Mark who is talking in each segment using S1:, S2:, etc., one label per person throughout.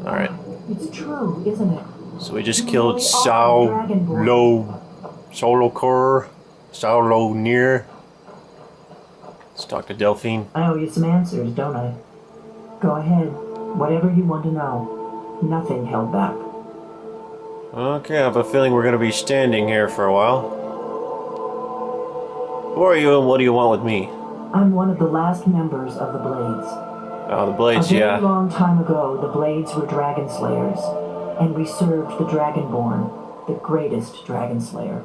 S1: Alright.
S2: It's true, isn't it?
S1: So we just
S2: You
S1: killed
S2: really are the Dragonborn.
S1: Solonir. Let's talk to Delphine.
S2: I owe you some answers, don't I? Go ahead. Whatever you want to know. Nothing held back.
S1: Okay, I have a feeling we're going to be standing here for a while. Who are you and what do you want with me?
S2: I'm one of the last members of the Blades.
S1: Oh, the Blades,
S2: yeah. A
S1: yeah.
S2: very long time ago, the Blades were Dragon Slayers, and we served the Dragonborn, the greatest Dragon Slayer.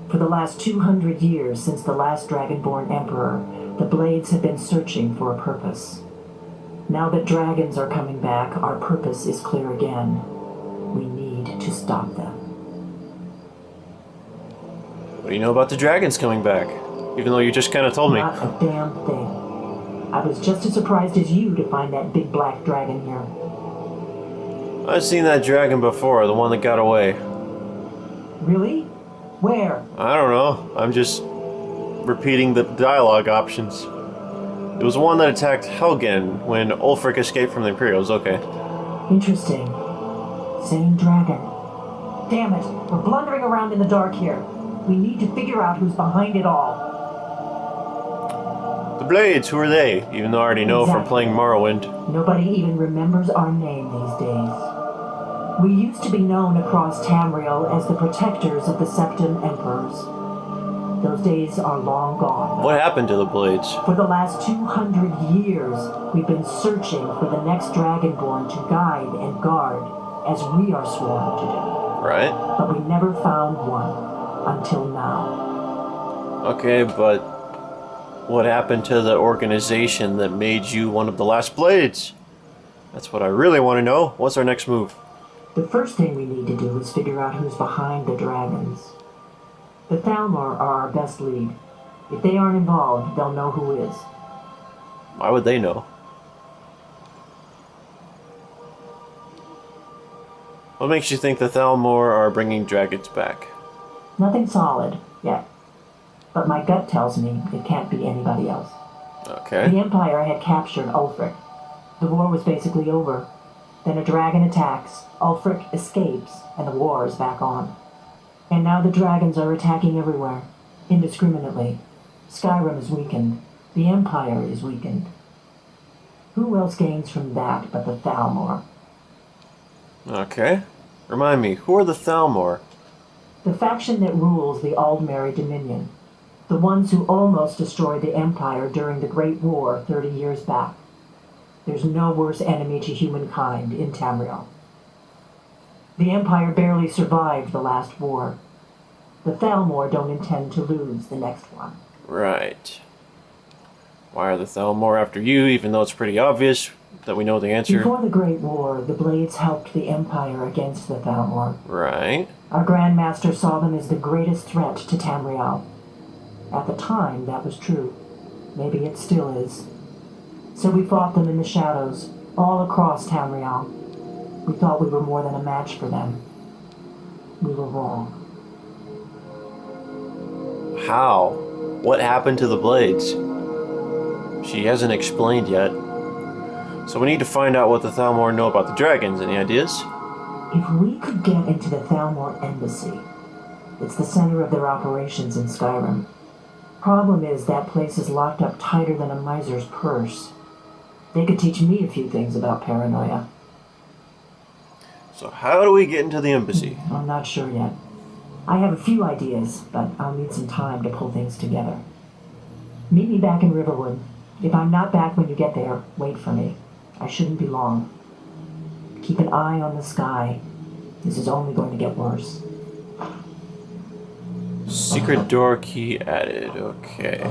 S2: For the last 200 years since the last Dragonborn Emperor, the Blades have been searching for a purpose. Now that dragons are coming back, our purpose is clear again. We need to stop them.
S1: What do you know about the dragons coming back? Even though you just kind of told me.
S2: Not a damn thing. I was just as surprised as you to find that big black dragon here.
S1: I've seen that dragon before, the one that got away.
S2: Really? Where?
S1: I don't know. I'm just repeating the dialogue options. It was the one that attacked Helgen when Ulfric escaped from the Imperials. Okay.
S2: Interesting. Same dragon. Damn it, we're blundering around in the dark here. We need to figure out who's behind it all.
S1: The Blades, who are they? Even though I already know from playing Morrowind.
S2: Nobody even remembers our name these days. We used to be known across Tamriel as the protectors of the Septim Emperors. Those days are long gone.
S1: What happened to the Blades?
S2: For the last 200 years, we've been searching for the next Dragonborn to guide and guard, as we are sworn to do.
S1: Right.
S2: But we never found one, until now.
S1: Okay, but what happened to the organization that made you one of the last Blades? That's what I really want to know. What's our next move?
S2: The first thing we need to do is figure out who's behind the dragons. The Thalmor are our best lead. If they aren't involved, they'll know who is.
S1: Why would they know? What makes you think the Thalmor are bringing dragons back?
S2: Nothing solid, yet. But my gut tells me it can't be anybody else.
S1: Okay.
S2: The Empire had captured Ulfric. The war was basically over. Then a dragon attacks, Ulfric escapes, and the war is back on. And now the dragons are attacking everywhere, indiscriminately. Skyrim is weakened. The Empire is weakened. Who else gains from that but the Thalmor?
S1: Okay. Remind me, who are the Thalmor?
S2: The faction that rules the Aldmeri Dominion. The ones who almost destroyed the Empire during the Great War 30 years back. There's no worse enemy to humankind in Tamriel. The Empire barely survived the last war. The Thalmor don't intend to lose the next one.
S1: Right. Why are the Thalmor after you, even though it's pretty obvious that we know the answer?
S2: Before the Great War, the Blades helped the Empire against the Thalmor.
S1: Right.
S2: Our Grandmaster saw them as the greatest threat to Tamriel. At the time, that was true. Maybe it still is. So we fought them in the shadows, all across Tamriel. We thought we were more than a match for them. We were wrong.
S1: How? What happened to the Blades? She hasn't explained yet. So we need to find out what the Thalmor know about the dragons. Any ideas?
S2: If we could get into the Thalmor embassy, it's the center of their operations in Skyrim. Problem is, that place is locked up tighter than a miser's purse. They could teach me a few things about paranoia.
S1: So how do we get into the embassy?
S2: I'm not sure yet. I have a few ideas, but I'll need some time to pull things together. Meet me back in Riverwood. If I'm not back when you get there, wait for me. I shouldn't be long. Keep an eye on the sky. This is only going to get worse.
S1: Secret door key added. Okay.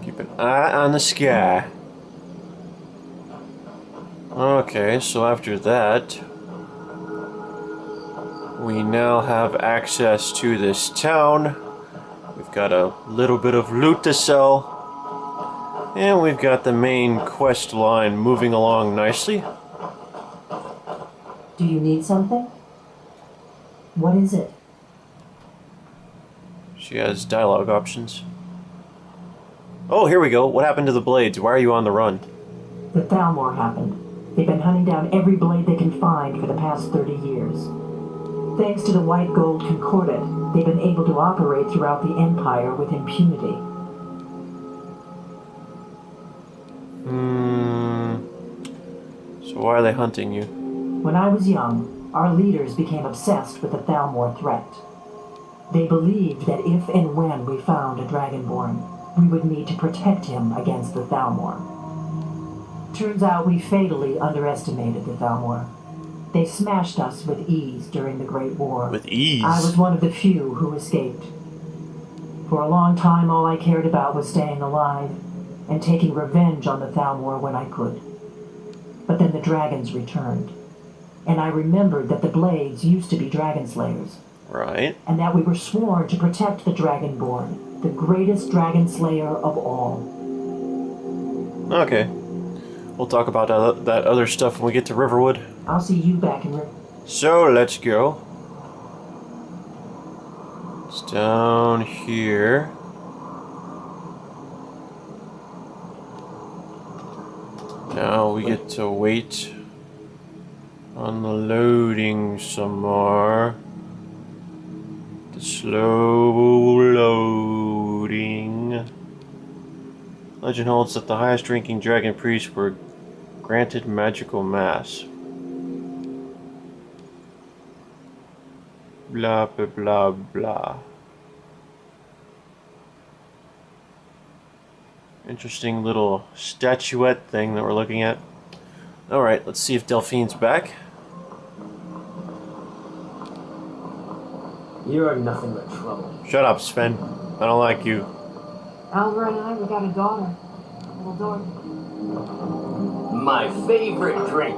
S1: Keep an eye on the sky. Okay, so after that, we now have access to this town. We've got a little bit of loot to sell. And we've got the main quest line moving along nicely.
S2: Do you need something? What is it?
S1: She has dialogue options. Oh, here we go. What happened to the Blades? Why are you on the run?
S2: The Thalmor happened. They've been hunting down every blade they can find for the past 30 years. Thanks to the white gold concordat, they've been able to operate throughout the Empire with impunity.
S1: So why are they hunting you?
S2: When I was young, our leaders became obsessed with the Thalmor threat. They believed that if and when we found a Dragonborn, we would need to protect him against the Thalmor. Turns out we fatally underestimated the Thalmor. They smashed us with ease during the Great War.
S1: With ease?
S2: I was one of the few who escaped. For a long time, all I cared about was staying alive and taking revenge on the Thalmor when I could. But then the dragons returned, and I remembered that the Blades used to be dragon slayers.
S1: Right.
S2: And that we were sworn to protect the Dragonborn, the greatest dragon slayer of all.
S1: Okay. We'll talk about that other stuff when we get to Riverwood.
S2: I'll see you back in
S1: So, let's go. It's down here. Now we get to wait on the loading some more. The slow loading. Legend holds that the highest ranking dragon priests were granted magical mass. Blah blah blah blah. Interesting little statuette thing that we're looking at. Alright, let's see if Delphine's back.
S3: You are nothing but trouble.
S1: Shut up, Sven. I don't like you.
S4: Alva and I, we got a daughter. A little daughter.
S3: My favorite drink.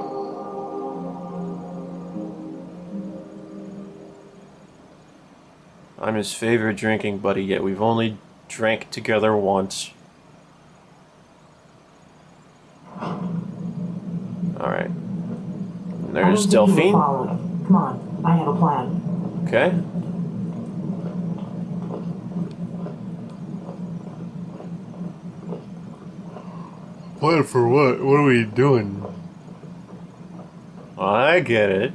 S1: I'm his favorite drinking buddy, yet we've only drank together once. Alright. There's Delphine.
S2: Come on, I have a plan.
S1: Okay. Plan for what? What are we doing? I get it.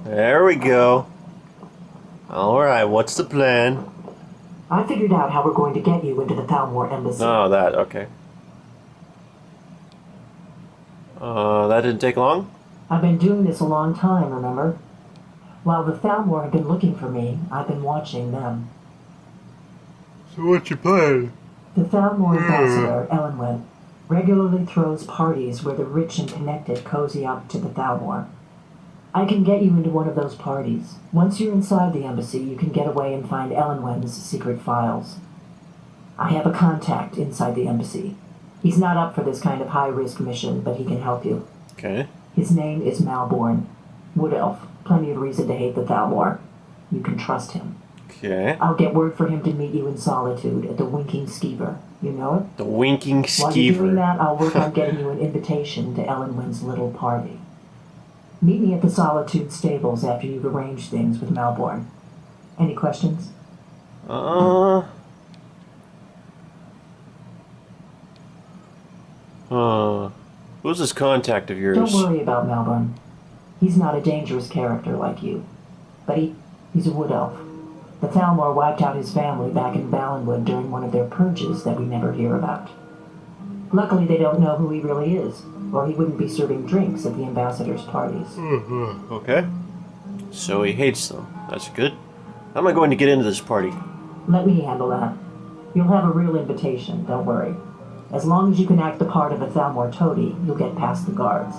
S1: There we go. Alright, what's the plan?
S2: I figured out how we're going to get you into the Thalmor embassy.
S1: Oh, that, okay. That didn't take long?
S2: I've been doing this a long time, remember? While the Thalmor have been looking for me, I've been watching them.
S1: So what's your plan?
S2: The Thalmor ambassador, Elenwen, regularly throws parties where the rich and connected cozy up to the Thalmor. I can get you into one of those parties. Once you're inside the embassy, you can get away and find Elenwen's secret files. I have a contact inside the embassy. He's not up for this kind of high-risk mission, but he can help you.
S1: Okay.
S2: His name is Malborn. Wood Elf. Plenty of reason to hate the Thalmor. You can trust him.
S1: Okay.
S2: I'll get word for him to meet you in Solitude at the Winking Skeever. You know it?
S1: The Winking Skeever.
S2: While you're doing that, I'll work on getting you an invitation to Elenwen's little party. Meet me at the Solitude stables after you've arranged things with Malborn. Any questions?
S1: Who's this contact of yours?
S2: Don't worry about Malborn. He's not a dangerous character like you. But he's a wood elf. The Thalmor wiped out his family back in Valenwood during one of their purges that we never hear about. Luckily, they don't know who he really is, or he wouldn't be serving drinks at the ambassador's parties.
S1: Okay. So he hates them. That's good. How am I going to get into this party?
S2: Let me handle that. You'll have a real invitation, don't worry. As long as you can act the part of a Thalmor toady, you'll get past the guards.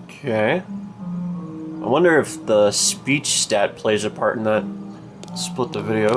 S1: Okay. I wonder if the speech stat plays a part in that. Split the video.